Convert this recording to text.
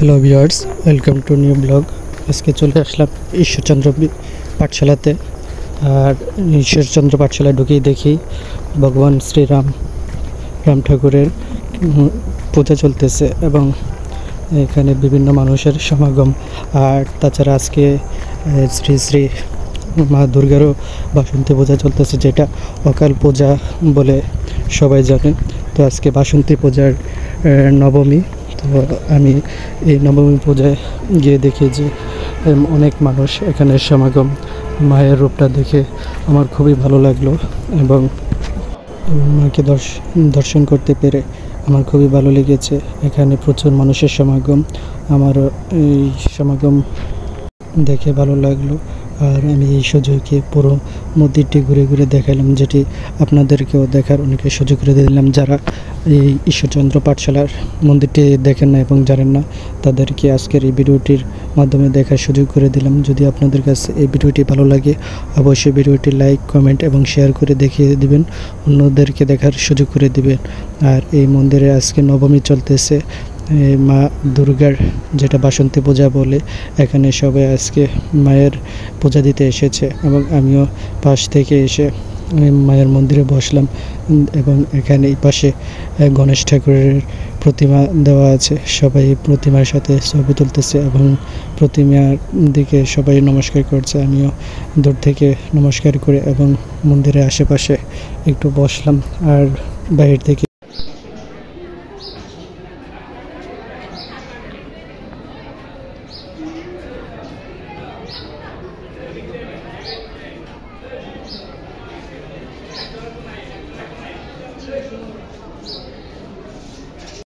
Hello viewers, welcome to new blog. আজকে চলে আসলাম ঈশ্বরচন্দ্র পাঠশালাতে। আর ঈশ্বরচন্দ্র পাঠশালায় ঢুকেই দেখি ভগবান শ্রীরাম ঠাকুরের পূজা চলতেছে এবং এখানে বিভিন্ন মানুষের সমাগম। আর তাছাড়া আজকে শ্রী শ্রী মা দুর্গারও বাসন্তী পূজা চলতেছে, যেটা অকাল পূজা বলে সবাই জানে। তো আজকে বাসন্তী পূজার নবমী। তো আমি এই নবমী পূজায় গিয়ে দেখি যে অনেক মানুষ এখানে সমাগম। মায়ের রূপটা দেখে আমার খুবই ভালো লাগলো এবং মাকে দর্শন করতে পেরে আমার খুবই ভালো লেগেছে। এখানে প্রচুর মানুষের সমাগম, আমারও এই সমাগম দেখে ভালো লাগলো। আর আমি এই সুযোগে পুরো মন্দিরটি ঘুরে ঘুরে দেখালাম, যেটি আপনাদেরকেও দেখার অনেকে সুযোগ করে দিলাম। যারা এই ঈশ্বরচন্দ্র পাঠশালার মন্দিরটি দেখেন না এবং জানেন না, তাদেরকে আজকের এই ভিডিওটির মাধ্যমে দেখার সুযোগ করে দিলাম। যদি আপনাদের কাছে এই ভিডিওটি ভালো লাগে, অবশ্যই ভিডিওটি লাইক, কমেন্ট এবং শেয়ার করে দেখিয়ে দিবেন, অন্যদেরকে দেখার সুযোগ করে দিবেন। আর এই মন্দিরে আজকে নবমী চলতেছে, মা দুর্গার, যেটা বাসন্তী পূজা বলে। এখানে সবাই আজকে মায়ের পূজা দিতে এসেছে এবং আমিও পাশ থেকে এসে মায়ের মন্দিরে বসলাম এবং এখানে এই পাশে গণেশ ঠাকুরের প্রতিমা দেওয়া আছে। সবাই প্রতিমার সাথে ছবি তুলতেছে এবং প্রতিমার দিকে সবাই নমস্কার করছে। আমিও দূর থেকে নমস্কার করে এবং মন্দিরের আশেপাশে একটু বসলাম। আর বাইরে থেকে